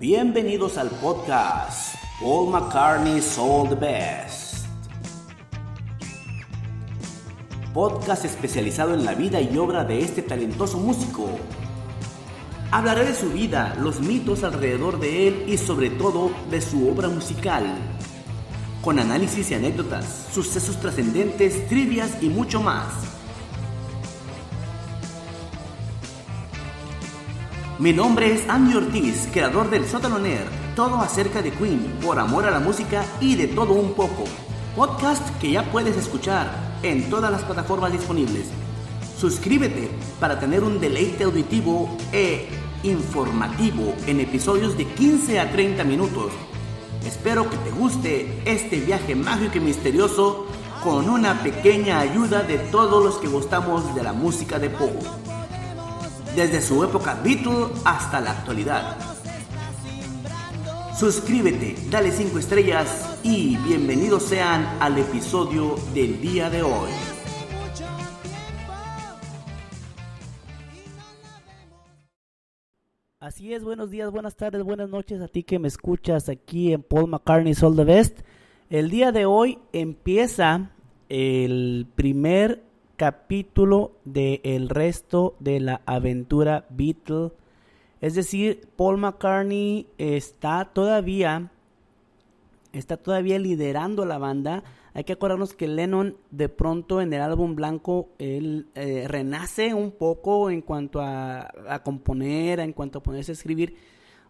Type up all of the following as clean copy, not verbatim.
Bienvenidos al podcast Paul McCartney's All the Best. Podcast especializado en la vida y obra de este talentoso músico. Hablaré de su vida, los mitos alrededor de él y sobre todo de su obra musical. Con análisis y anécdotas, sucesos trascendentes, trivias y mucho más. Mi nombre es Andy Ortiz, creador del Sótano Nerd, todo acerca de Queen, por amor a la música y de todo un poco. Podcast que ya puedes escuchar en todas las plataformas disponibles. Suscríbete para tener un deleite auditivo e informativo en episodios de 15 a 30 minutos. Espero que te guste este viaje mágico y misterioso con una pequeña ayuda de todos los que gustamos de la música de Paul. Desde su época Beatle hasta la actualidad. Suscríbete, dale 5 estrellas y bienvenidos sean al episodio del día de hoy. Así es, buenos días, buenas tardes, buenas noches a ti que me escuchas aquí en Paul McCartney's All the Best. El día de hoy empieza el primer capítulo del resto de la aventura Beatle. Es decir, Paul McCartney está todavía liderando la banda. Hay que acordarnos que Lennon de pronto en el álbum blanco él renace un poco en cuanto a componer, en cuanto a ponerse a escribir.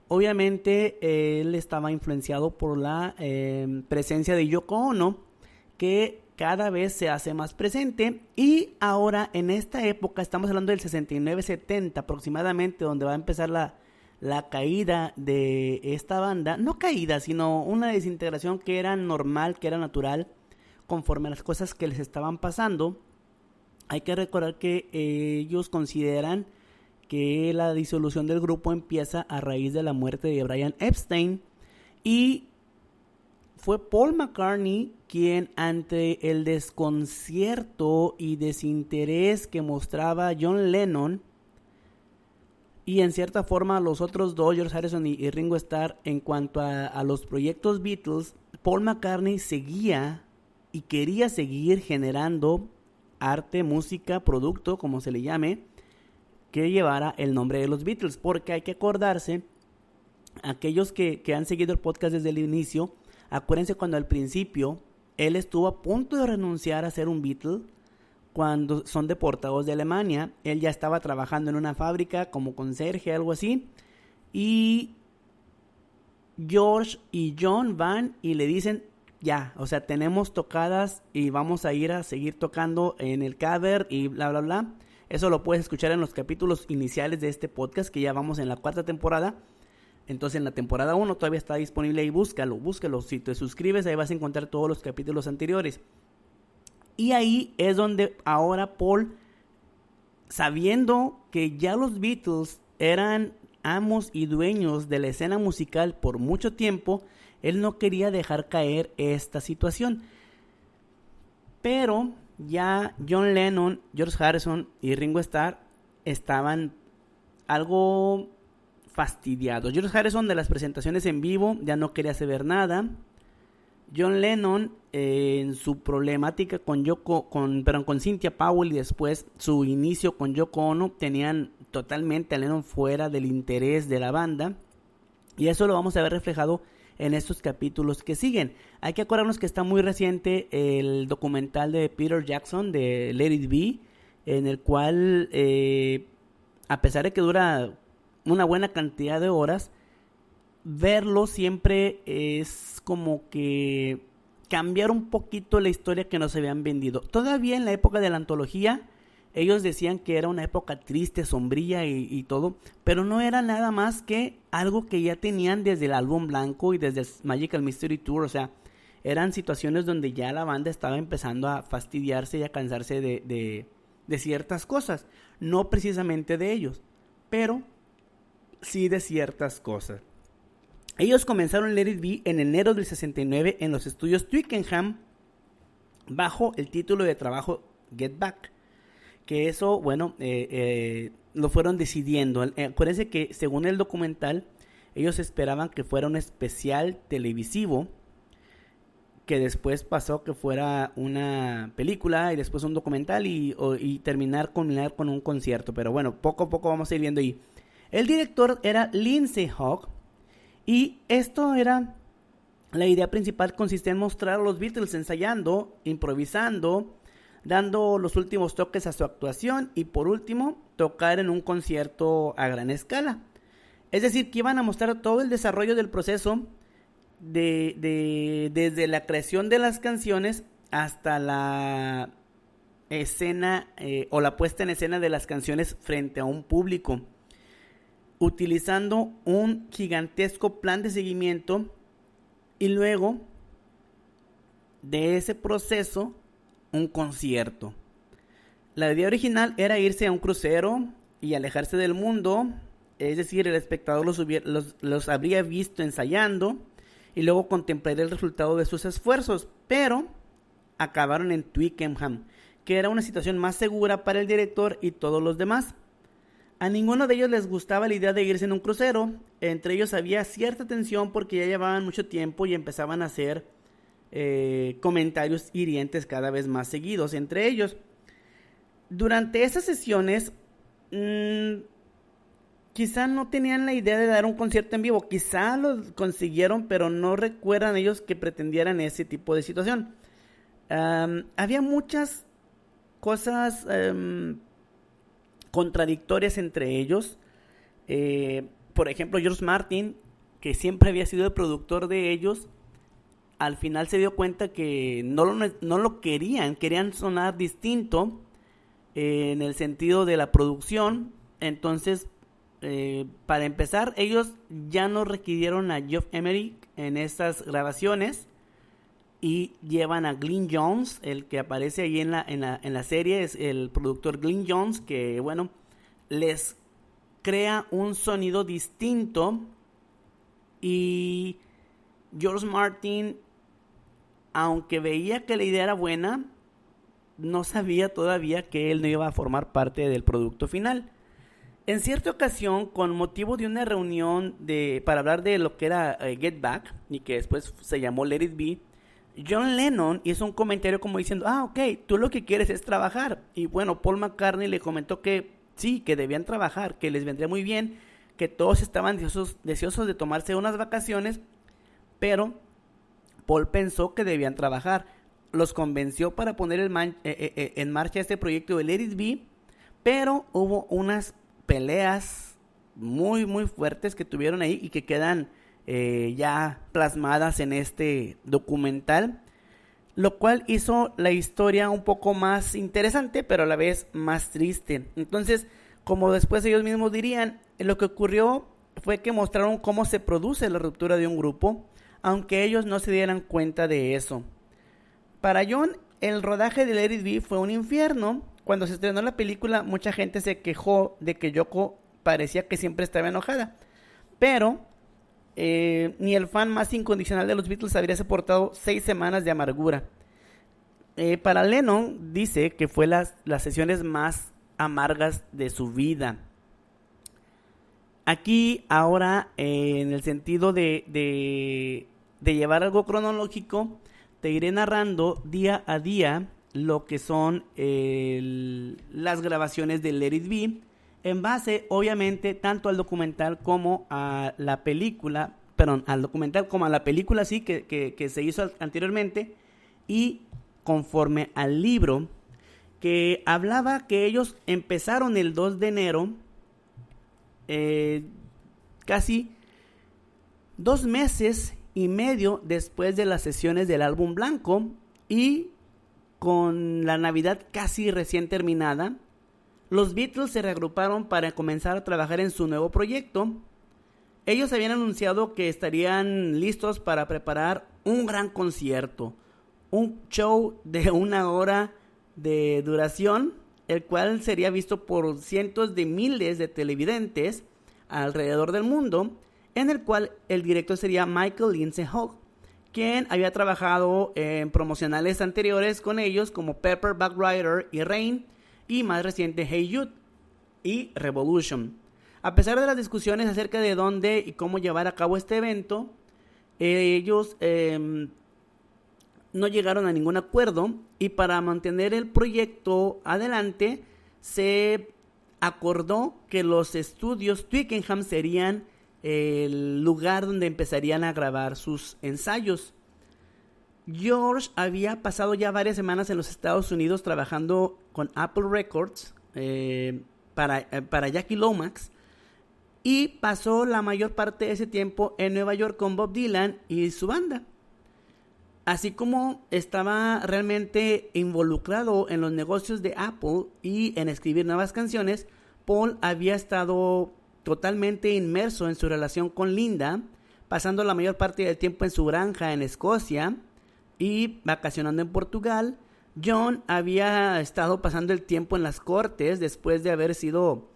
Obviamente él estaba influenciado por la presencia de Yoko Ono, que cada vez se hace más presente, y ahora en esta época, estamos hablando del 69-70 aproximadamente, donde va a empezar la caída de esta banda. No caída, sino una desintegración que era normal, que era natural, conforme a las cosas que les estaban pasando. Hay que recordar que ellos consideran que la disolución del grupo empieza a raíz de la muerte de Brian Epstein, y fue Paul McCartney quien, ante el desconcierto y desinterés que mostraba John Lennon y en cierta forma los otros dos, George Harrison y Ringo Starr, en cuanto a los proyectos Beatles, Paul McCartney seguía y quería seguir generando arte, música, producto, como se le llame, que llevara el nombre de los Beatles, porque hay que acordarse, aquellos que han seguido el podcast desde el inicio, acuérdense cuando al principio él estuvo a punto de renunciar a ser un Beatle. Cuando son deportados de Alemania, él ya estaba trabajando en una fábrica como conserje, algo así, y George y John van y le dicen, ya, o sea, tenemos tocadas y vamos a ir a seguir tocando en el cover y bla bla bla. Eso lo puedes escuchar en los capítulos iniciales de este podcast, que ya vamos en la 4ª temporada. Entonces en la temporada 1 todavía está disponible y búscalo. Si te suscribes, ahí vas a encontrar todos los capítulos anteriores. Y ahí es donde ahora Paul, sabiendo que ya los Beatles eran amos y dueños de la escena musical por mucho tiempo, él no quería dejar caer esta situación. Pero ya John Lennon, George Harrison y Ringo Starr estaban algo fastidiados. George Harrison, de las presentaciones en vivo, ya no quería saber nada. John Lennon, en su problemática con Cynthia Powell y después su inicio con Yoko Ono, tenían totalmente a Lennon fuera del interés de la banda, y eso lo vamos a ver reflejado en estos capítulos que siguen. Hay que acordarnos que está muy reciente el documental de Peter Jackson de Let It Be, en el cual a pesar de que dura una buena cantidad de horas, verlo siempre es como que cambiar un poquito la historia que nos habían vendido. Todavía en la época de la antología, ellos decían que era una época triste, sombría y todo, pero no era nada más que algo que ya tenían desde el álbum blanco y desde el Magical Mystery Tour. O sea, eran situaciones donde ya la banda estaba empezando a fastidiarse y a cansarse de ciertas cosas. No precisamente de ellos, pero sí de ciertas cosas. Ellos comenzaron Let It Be en enero del 69 en los estudios Twickenham, bajo el título de trabajo Get Back, que eso, bueno, lo fueron decidiendo. Acuérdense que según el documental, Ellos esperaban que fuera un especial televisivo, que después pasó que fuera una película y después un documental y terminar con un concierto. Pero bueno, poco a poco vamos a ir viendo ahí. El director era Lindsay Hogg y esto era... La idea principal consistía en mostrar a los Beatles ensayando, improvisando, dando los últimos toques a su actuación y por último tocar en un concierto a gran escala. Es decir, que iban a mostrar todo el desarrollo del proceso desde la creación de las canciones hasta la escena o la puesta en escena de las canciones frente a un público, utilizando un gigantesco plan de seguimiento. Y luego de ese proceso, un concierto. La idea original era irse a un crucero y alejarse del mundo. Es decir, el espectador los habría visto ensayando y luego contemplaría el resultado de sus esfuerzos. Pero acabaron en Twickenham, que era una situación más segura para el director y todos los demás. A ninguno de ellos les gustaba la idea de irse en un crucero. Entre ellos había cierta tensión porque ya llevaban mucho tiempo y empezaban a hacer comentarios hirientes cada vez más seguidos entre ellos. Durante esas sesiones, quizá no tenían la idea de dar un concierto en vivo. Quizá lo consiguieron, pero no recuerdan ellos que pretendieran ese tipo de situación. Había muchas cosas... contradictorias entre ellos. Por ejemplo, George Martin, que siempre había sido el productor de ellos, al final se dio cuenta que no lo querían sonar distinto en el sentido de la producción. Entonces, para empezar, ellos ya no requirieron a Geoff Emerick en estas grabaciones y llevan a Glyn Johns, el que aparece ahí en la serie, es el productor Glyn Johns, que bueno, les crea un sonido distinto. Y George Martin, aunque veía que la idea era buena, no sabía todavía que él no iba a formar parte del producto final. En cierta ocasión, con motivo de una reunión para hablar de lo que era Get Back, y que después se llamó Let It Be, John Lennon hizo un comentario como diciendo, ok, tú lo que quieres es trabajar. Y bueno, Paul McCartney le comentó que sí, que debían trabajar, que les vendría muy bien, que todos estaban deseosos de tomarse unas vacaciones, pero Paul pensó que debían trabajar. Los convenció para poner en marcha este proyecto de Let It Be, pero hubo unas peleas muy, muy fuertes que tuvieron ahí y que quedan ya plasmadas en este documental, lo cual hizo la historia un poco más interesante, pero a la vez más triste. Entonces, como después ellos mismos dirían, lo que ocurrió fue que mostraron cómo se produce la ruptura de un grupo, aunque ellos no se dieran cuenta de eso. Para John, el rodaje de Let It Be fue un infierno. Cuando se estrenó la película, mucha gente se quejó de que Yoko parecía que siempre estaba enojada, pero ni el fan más incondicional de los Beatles habría soportado 6 semanas de amargura. Para Lennon, dice que fue las sesiones más amargas de su vida. Aquí, ahora, en el sentido de llevar algo cronológico, te iré narrando día a día lo que son las grabaciones de Let It Be, en base, obviamente, tanto al documental como a la película, al documental como a la película, sí, que se hizo anteriormente, y conforme al libro, que hablaba que ellos empezaron el 2 de enero, casi 2 meses y medio después de las sesiones del álbum blanco, y con la Navidad casi recién terminada, los Beatles se reagruparon para comenzar a trabajar en su nuevo proyecto. Ellos habían anunciado que estarían listos para preparar un gran concierto, un show de 1 hora de duración, el cual sería visto por cientos de miles de televidentes alrededor del mundo, en el cual el director sería Michael Lindsay Hogg, quien había trabajado en promocionales anteriores con ellos como Paperback Writer y Rain, y más reciente Hey Jude y Revolution. A pesar de las discusiones acerca de dónde y cómo llevar a cabo este evento, ellos no llegaron a ningún acuerdo y para mantener el proyecto adelante se acordó que los estudios Twickenham serían el lugar donde empezarían a grabar sus ensayos. George había pasado ya varias semanas en los Estados Unidos trabajando con Apple Records para Jackie Lomax y pasó la mayor parte de ese tiempo en Nueva York con Bob Dylan y su banda. Así como estaba realmente involucrado en los negocios de Apple y en escribir nuevas canciones, Paul había estado totalmente inmerso en su relación con Linda, pasando la mayor parte del tiempo en su granja en Escocia y vacacionando en Portugal. John había estado pasando el tiempo en las cortes después de haber sido,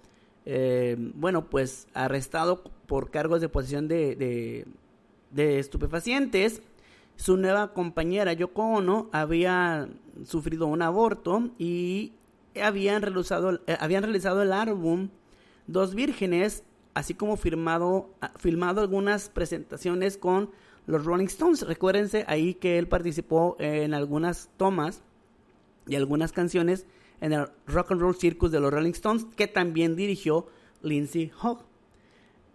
arrestado por cargos de posesión de estupefacientes. Su nueva compañera Yoko Ono había sufrido un aborto y habían realizado el álbum Dos Vírgenes, así como filmado algunas presentaciones con los Rolling Stones. Recuérdense ahí que él participó en algunas tomas y algunas canciones en el Rock and Roll Circus de los Rolling Stones, que también dirigió Lindsay Hogg.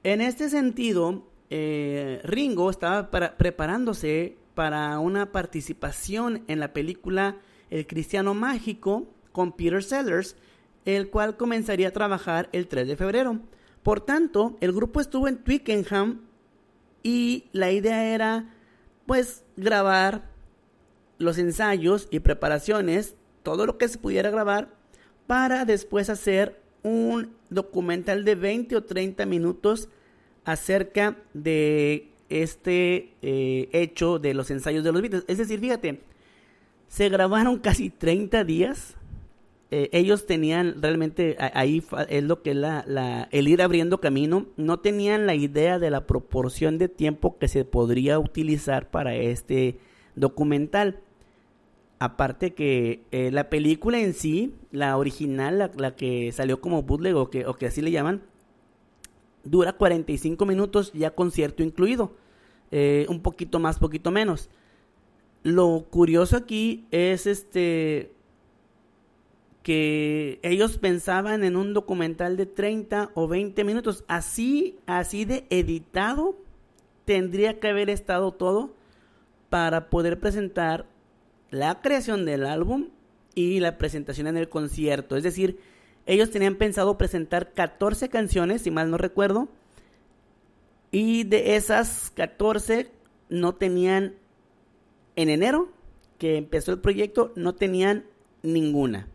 En este sentido, Ringo estaba preparándose para una participación en la película El Cristiano Mágico con Peter Sellers, el cual comenzaría a trabajar el 3 de febrero. Por tanto, el grupo estuvo en Twickenham y la idea era pues grabar los ensayos y preparaciones, todo lo que se pudiera grabar, para después hacer un documental de 20 o 30 minutos acerca de este hecho de los ensayos de los Beatles. Es decir, fíjate, se grabaron casi 30 días. Ellos tenían realmente, ahí es lo que es el ir abriendo camino. No tenían la idea de la proporción de tiempo que se podría utilizar para este documental. Aparte que la película en sí, la original, la que salió como bootleg o que así le llaman, dura 45 minutos ya concierto incluido. Un poquito más, poquito menos. Lo curioso aquí es que ellos pensaban en un documental de 30 o 20 minutos. Así de editado tendría que haber estado todo para poder presentar la creación del álbum y la presentación en el concierto. Es decir, ellos tenían pensado presentar 14 canciones, si mal no recuerdo, y de esas 14 no tenían, en enero que empezó el proyecto, no tenían ninguna.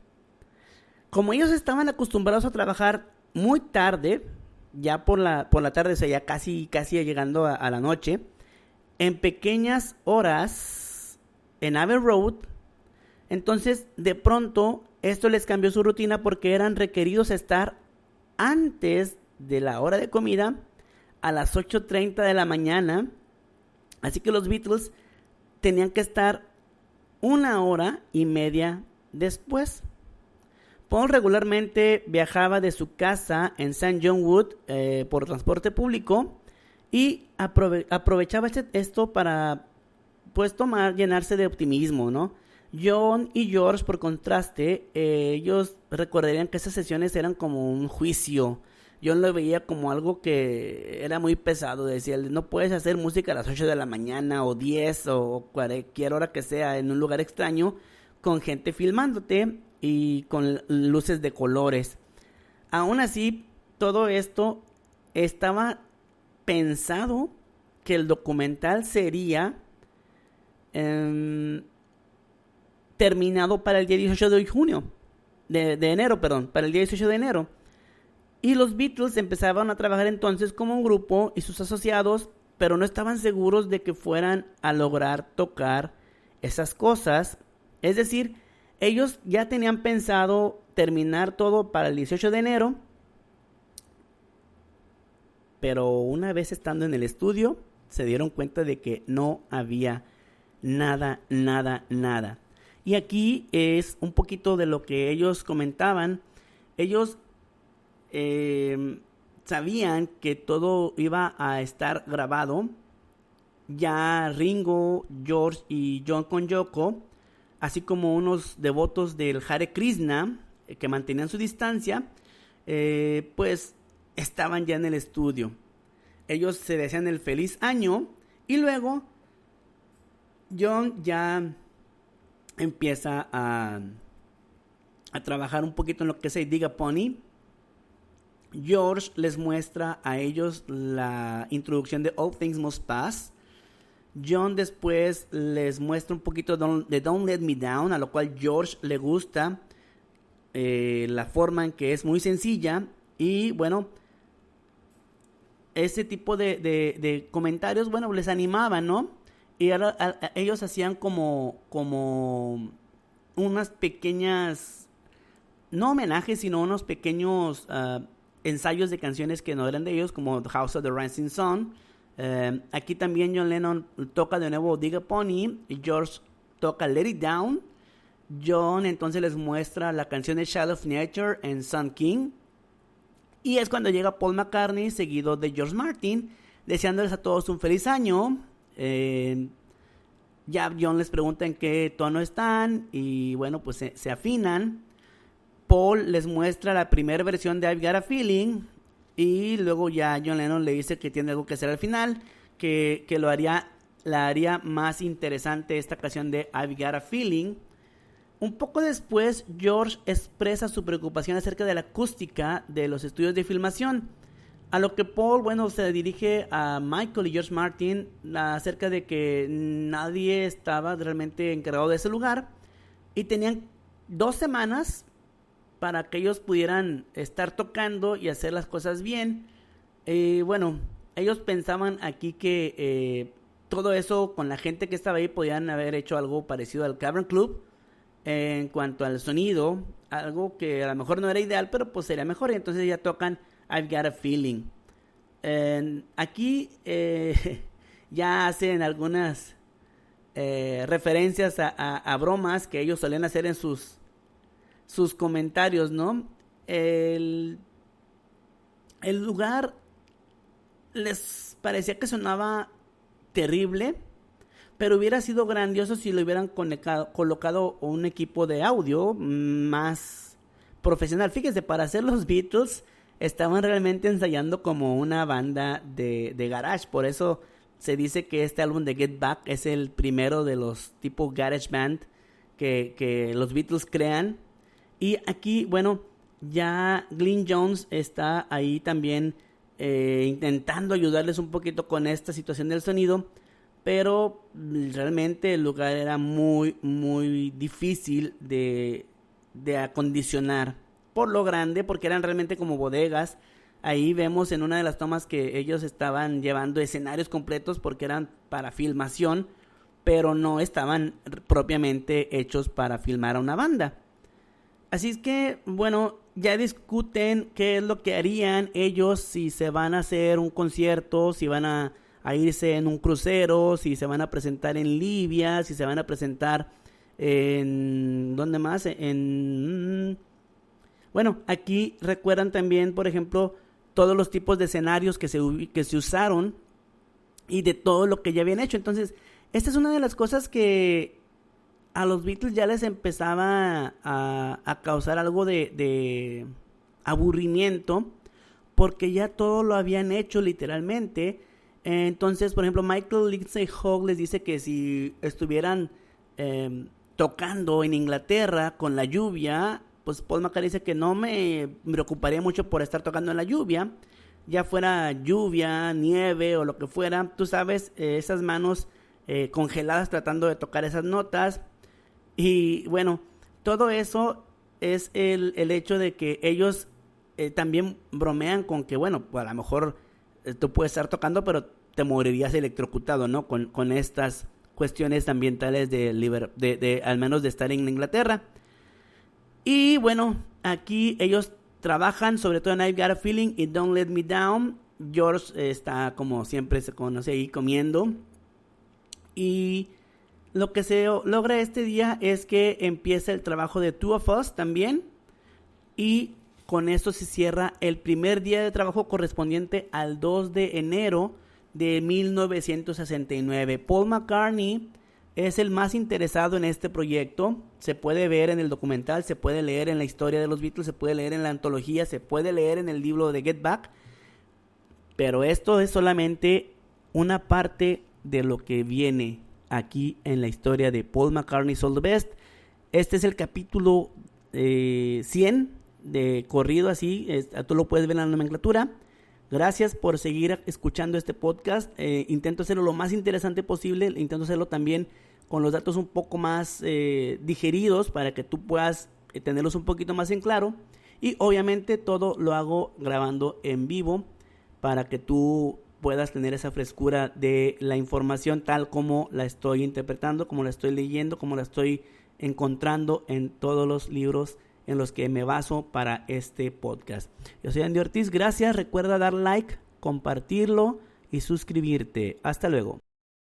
Como ellos estaban acostumbrados a trabajar muy tarde, ya por la tarde, o sea, ya casi llegando a la noche, en pequeñas horas en Abbey Road, entonces de pronto esto les cambió su rutina porque eran requeridos estar antes de la hora de comida a las 8:30 de la mañana, así que los Beatles tenían que estar 1 hora y media después. Paul regularmente viajaba de su casa en St. John Wood por transporte público y aprovechaba esto para pues llenarse de optimismo, ¿no? John y George, por contraste, ellos recordarían que esas sesiones eran como un juicio. John lo veía como algo que era muy pesado. Decía, no puedes hacer música a las 8 de la mañana o 10 o cualquier hora que sea en un lugar extraño con gente filmándote y con luces de colores. Aún así, todo esto estaba pensado que el documental sería terminado para el día 18 de junio, para el día 18 de enero. Y los Beatles empezaban a trabajar entonces como un grupo y sus asociados, pero no estaban seguros de que fueran a lograr tocar esas cosas. Es decir, ellos ya tenían pensado terminar todo para el 18 de enero, pero una vez estando en el estudio, se dieron cuenta de que no había nada. Y aquí es un poquito de lo que ellos comentaban. Ellos sabían que todo iba a estar grabado, ya Ringo, George y John con Yoko, así como unos devotos del Hare Krishna que mantenían su distancia, pues estaban ya en el estudio. Ellos se desean el feliz año y luego John ya empieza a trabajar un poquito en lo que se diga Pony. George les muestra a ellos la introducción de All Things Must Pass. John después les muestra un poquito de Don't Let Me Down, a lo cual George le gusta la forma en que es muy sencilla. Y bueno, ese tipo de comentarios, bueno, les animaban, ¿no? Y ellos hacían como unas pequeñas, no homenajes, sino unos pequeños ensayos de canciones que no eran de ellos, como The House of the Rising Sun. Aquí también John Lennon toca de nuevo Dig a Pony y George toca Let It Down. John entonces les muestra la canción de Child of Nature en Sun King. Y es cuando llega Paul McCartney, seguido de George Martin, deseándoles a todos un feliz año. Ya John les pregunta en qué tono están y bueno, pues se afinan. Paul les muestra la primera versión de I've Got a Feeling y luego ya John Lennon le dice que tiene algo que hacer al final, que la haría más interesante esta canción de I've Got a Feeling. Un poco después, George expresa su preocupación acerca de la acústica de los estudios de filmación, a lo que Paul, bueno, se dirige a Michael y George Martin acerca de que nadie estaba realmente encargado de ese lugar y tenían 2 semanas para que ellos pudieran estar tocando y hacer las cosas bien. Bueno, ellos pensaban aquí que todo eso con la gente que estaba ahí podían haber hecho algo parecido al Cavern Club en cuanto al sonido, algo que a lo mejor no era ideal, pero pues sería mejor, y entonces ya tocan I've Got a Feeling. Aquí ya hacen algunas referencias a bromas que ellos solían hacer en sus comentarios, ¿no? El lugar les parecía que sonaba terrible, pero hubiera sido grandioso si le hubieran colocado un equipo de audio más profesional. Fíjense, para hacer los Beatles estaban realmente ensayando como una banda de garage. Por eso se dice que este álbum de Get Back es el primero de los tipo garage band que los Beatles crean. Y aquí, bueno, ya Glyn Johns está ahí también intentando ayudarles un poquito con esta situación del sonido, pero realmente el lugar era muy, muy difícil de acondicionar por lo grande, porque eran realmente como bodegas. Ahí vemos en una de las tomas que ellos estaban llevando escenarios completos porque eran para filmación, pero no estaban propiamente hechos para filmar a una banda. Así es que, bueno, ya discuten qué es lo que harían ellos si se van a hacer un concierto, si van a irse en un crucero, si se van a presentar en Libia, si se van a presentar en... ¿dónde más? Bueno, aquí recuerdan también, por ejemplo, todos los tipos de escenarios que se usaron y de todo lo que ya habían hecho. Entonces, esta es una de las cosas que a los Beatles ya les empezaba a causar algo de aburrimiento, porque ya todo lo habían hecho literalmente. Entonces, por ejemplo, Michael Lindsay Hogg les dice que si estuvieran tocando en Inglaterra con la lluvia, pues Paul McCartney dice que no me preocuparía mucho por estar tocando en la lluvia, ya fuera lluvia, nieve o lo que fuera. Tú sabes, esas manos congeladas tratando de tocar esas notas. Y bueno, todo eso es el hecho de que ellos también bromean con que, bueno, pues a lo mejor tú puedes estar tocando, pero te morirías electrocutado, ¿no? Con estas cuestiones ambientales de al menos de estar en Inglaterra. Y bueno, aquí ellos trabajan sobre todo en I've Got a Feeling y Don't Let Me Down. George está, como siempre se conoce, ahí comiendo. Y lo que se logra este día es que empieza el trabajo de Two of Us también. Y con esto se cierra el primer día de trabajo correspondiente al 2 de enero de 1969. Paul McCartney es el más interesado en este proyecto. Se puede ver en el documental, se puede leer en la historia de los Beatles, se puede leer en la antología, se puede leer en el libro de Get Back. Pero esto es solamente una parte de lo que viene aquí en la historia de Paul McCartney's All the Best. Este es el capítulo 100 de corrido así. Tú lo puedes ver en la nomenclatura. Gracias por seguir escuchando este podcast. Intento hacerlo lo más interesante posible. Intento hacerlo también con los datos un poco más digeridos para que tú puedas tenerlos un poquito más en claro. Y obviamente todo lo hago grabando en vivo para que tú puedas tener esa frescura de la información tal como la estoy interpretando, como la estoy leyendo, como la estoy encontrando en todos los libros en los que me baso para este podcast. Yo soy Andy Ortiz, gracias. Recuerda dar like, compartirlo y suscribirte. Hasta luego.